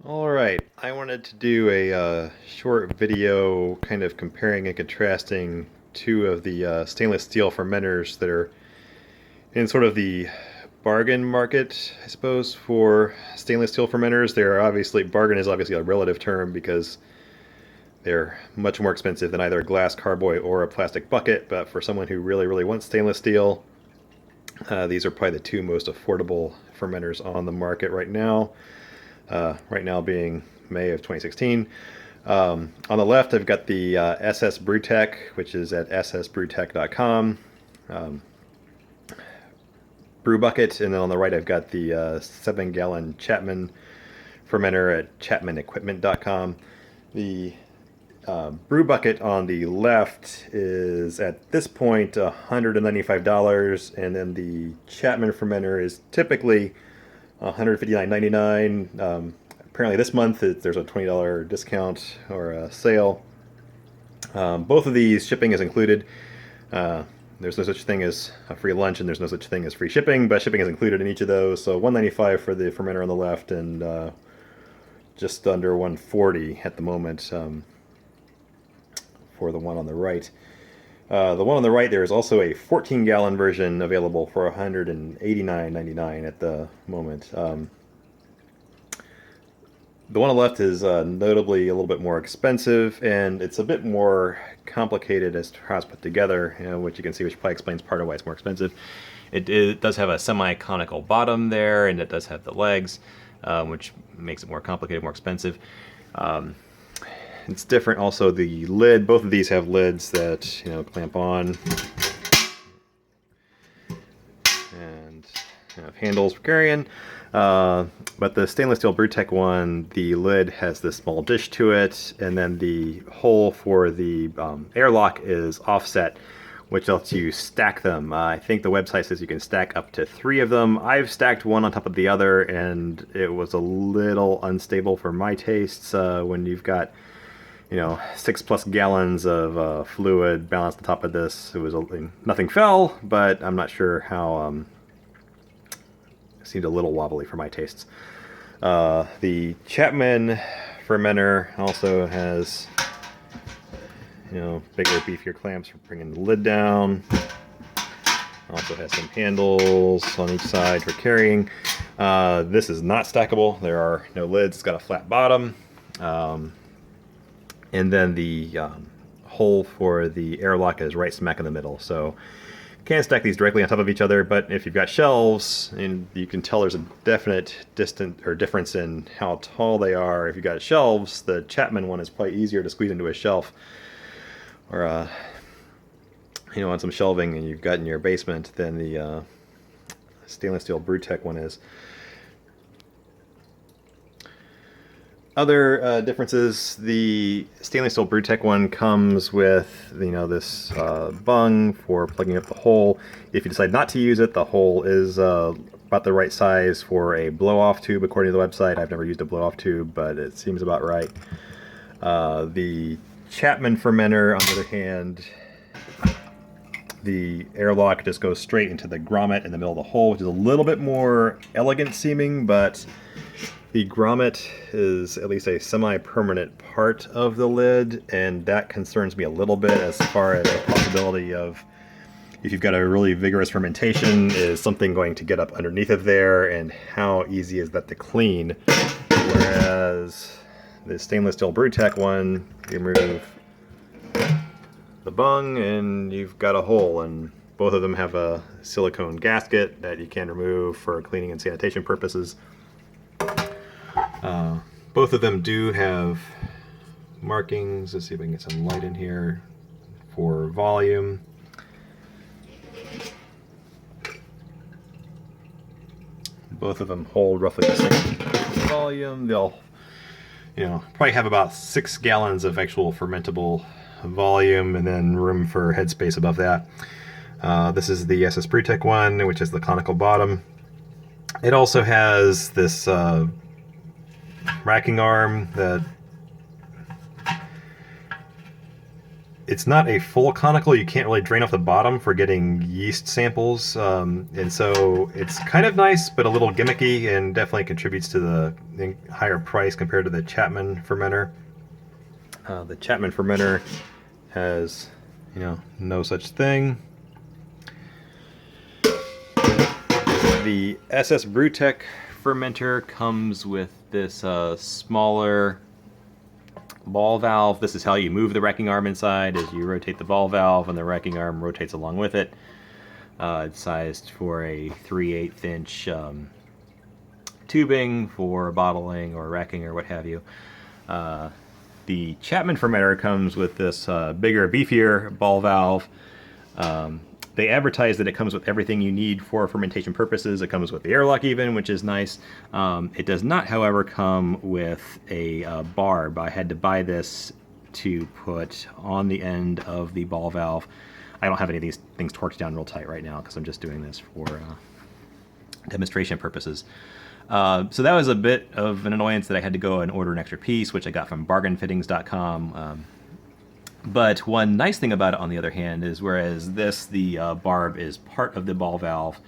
Alright, I wanted to do a short video kind of comparing and contrasting two of the stainless steel fermenters that are in sort of the bargain market, I suppose, for stainless steel fermenters. Bargain is obviously a relative term because they're much more expensive than either a glass carboy or a plastic bucket, but for someone who really wants stainless steel, these are probably the two most affordable fermenters on the market right now. Right now being May of 2016. On the left, I've got the SS Brewtech, which is at ssbrewtech.com. Brew bucket, and then on the right, I've got the 7-gallon Chapman fermenter at chapmanequipment.com. The brew bucket on the left is at this point $195, and then the Chapman fermenter is typically $159.99. Apparently this month there's a $20 discount or a sale. Both of these shipping is included. There's no such thing as a free lunch, and there's no such thing as free shipping, but shipping is included in each of those. So $195 for the fermenter on the left, and just under $140 at the moment for the one on the right. The one on the right, there is also a 14-gallon version available for $189.99 at the moment. The one on the left is notably a little bit more expensive, and it's a bit more complicated as to how it's put together, which you can see, which probably explains part of why it's more expensive. It does have a semi-conical bottom there, and it does have the legs, which makes it more complicated, more expensive. It's different also, the lid. Both of these have lids that, clamp on, and have handles for carrying. But the stainless steel Brewtech one, the lid has this small dish to it, and then the hole for the airlock is offset, which lets you stack them. I think the website says you can stack up to 3 of them. I've stacked one on top of the other, and it was a little unstable for my tastes. When you've got 6+ gallons of fluid balanced on top of this, nothing fell, but I'm not sure how. It seemed a little wobbly for my tastes. The Chapman fermenter also has bigger, beefier clamps for bringing the lid down. Also has some handles on each side for carrying. This is not stackable. There are no lids. It's got a flat bottom. And then the hole for the airlock is right smack in the middle. So you can't stack these directly on top of each other, but if you've got shelves, and you can tell there's a definite difference in how tall they are. If you've got shelves, the Chapman one is probably easier to squeeze into a shelf, or on some shelving and you've got in your basement, than the stainless steel Brewtech one is. Other differences: the stainless steel Brewtech one comes with this bung for plugging up the hole. If you decide not to use it, the hole is about the right size for a blow-off tube, according to the website. I've never used a blow-off tube, but it seems about right. The Chapman fermenter, on the other hand, the airlock just goes straight into the grommet in the middle of the hole, which is a little bit more elegant seeming, but the grommet is at least a semi-permanent part of the lid, and that concerns me a little bit as far as the possibility of, if you've got a really vigorous fermentation, is something going to get up underneath of there, and how easy is that to clean? Whereas the stainless steel Brewtech one, you remove the bung and you've got a hole, and both of them have a silicone gasket that you can remove for cleaning and sanitation purposes. Both of them do have markings. Let's see if I can get some light in here for volume. Both of them hold roughly the same volume. They'll, probably have about 6 gallons of actual fermentable volume, and then room for headspace above that. This is the SS Brewtech one, which is the conical bottom. It also has this racking arm that it's not a full conical. You can't really drain off the bottom for getting yeast samples, and so it's kind of nice, but a little gimmicky, and definitely contributes to the higher price compared to the Chapman fermenter. The Chapman fermenter has, no such thing. The SS Brewtech fermenter comes with this smaller ball valve. This is how you move the racking arm inside, as you rotate the ball valve and the racking arm rotates along with it. It's sized for a 3/8 inch tubing for bottling or racking or what have you. The Chapman fermenter comes with this bigger, beefier ball valve. They advertise that it comes with everything you need for fermentation purposes. It comes with the airlock even, which is nice. It does not, however, come with a barb. I had to buy this to put on the end of the ball valve. I don't have any of these things torqued down real tight right now because I'm just doing this for demonstration purposes. So that was a bit of an annoyance that I had to go and order an extra piece, which I got from bargainfittings.com. But one nice thing about it, on the other hand, is whereas this, the barb is part of the ball valve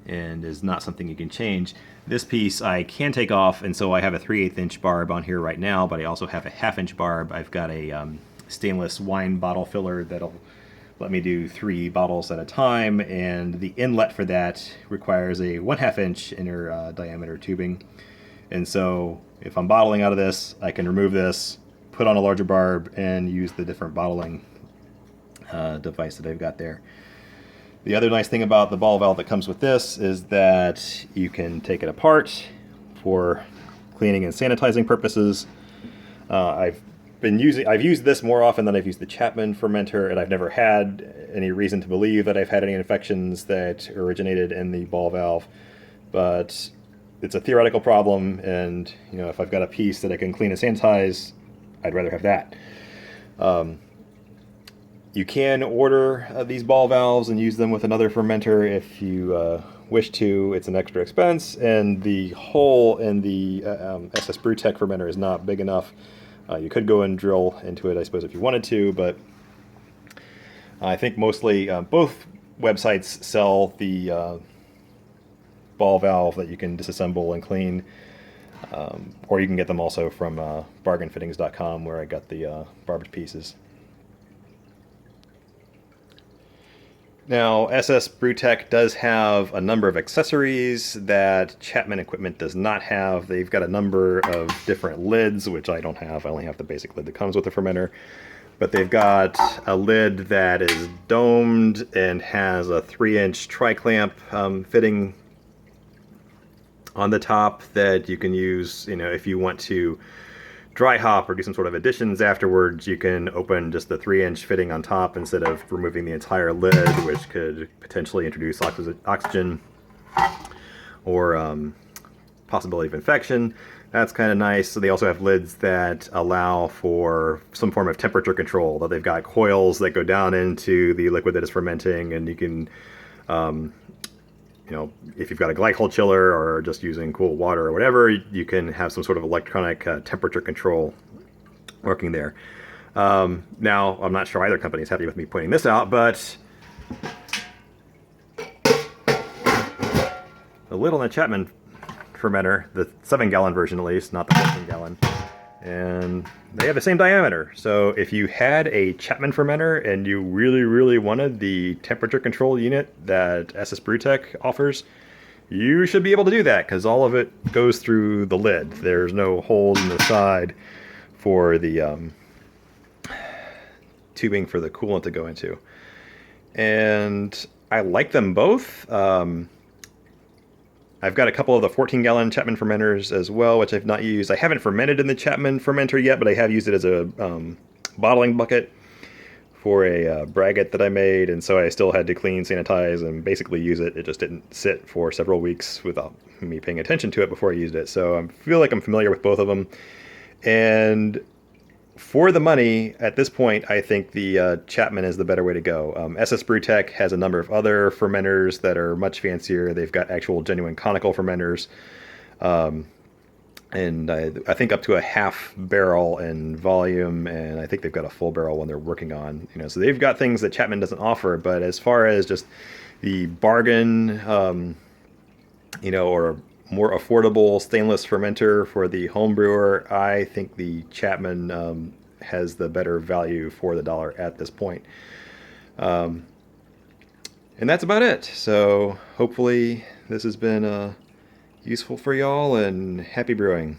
and is not something you can change, this piece I can take off, and so I have a 3/8 inch barb on here right now, but I also have a 1/2 inch barb. I've got a stainless wine bottle filler that'll let me do 3 bottles at a time, and the inlet for that requires a 1/2 inch inner diameter tubing. And so if I'm bottling out of this, I can remove this, put on a larger barb, and use the different bottling device that I've got there. The other nice thing about the ball valve that comes with this is that you can take it apart for cleaning and sanitizing purposes. I've used this more often than I've used the Chapman fermenter, and I've never had any reason to believe that I've had any infections that originated in the ball valve. But it's a theoretical problem, and if I've got a piece that I can clean and sanitize, I'd rather have that. You can order these ball valves and use them with another fermenter if you wish to. It's an extra expense, and the hole in the SS Brewtech fermenter is not big enough. You could go and drill into it, I suppose, if you wanted to, but I think mostly both websites sell the ball valve that you can disassemble and clean. Or you can get them also from bargainfittings.com, where I got the barbed pieces. Now, SS Brewtech does have a number of accessories that Chapman equipment does not have. They've got a number of different lids, which I don't have. I only have the basic lid that comes with the fermenter. But they've got a lid that is domed and has a 3-inch tri-clamp fitting on the top that you can use, if you want to dry hop or do some sort of additions afterwards. You can open just the 3-inch fitting on top instead of removing the entire lid, which could potentially introduce oxygen or possibility of infection. That's kind of nice. So they also have lids that allow for some form of temperature control. That they've got coils that go down into the liquid that is fermenting, and you can if you've got a glycol chiller or just using cool water or whatever, you can have some sort of electronic temperature control working there. Now, I'm not sure either company is happy with me pointing this out, but the lid on the Chapman fermenter, the 7-gallon version at least, not the 14-gallon, and they have the same diameter. So if you had a Chapman fermenter and you really, really wanted the temperature control unit that SS Brewtech offers, you should be able to do that, because all of it goes through the lid. There's no holes in the side for the tubing for the coolant to go into. And I like them both. I've got a couple of the 14-gallon Chapman fermenters as well, which I've not used. I haven't fermented in the Chapman fermenter yet, but I have used it as a bottling bucket for a braggot that I made, and so I still had to clean, sanitize, and basically use it. It just didn't sit for several weeks without me paying attention to it before I used it. So I feel like I'm familiar with both of them. And for the money, at this point, I think the Chapman is the better way to go. SS Brewtech has a number of other fermenters that are much fancier. They've got actual genuine conical fermenters. and I think up to a half barrel in volume, and I think they've got a full barrel one they're working on. So they've got things that Chapman doesn't offer. But as far as just the bargain, or more affordable stainless fermenter for the home brewer, I think the Chapman has the better value for the dollar at this point. And that's about it. So hopefully this has been useful for y'all, and happy brewing.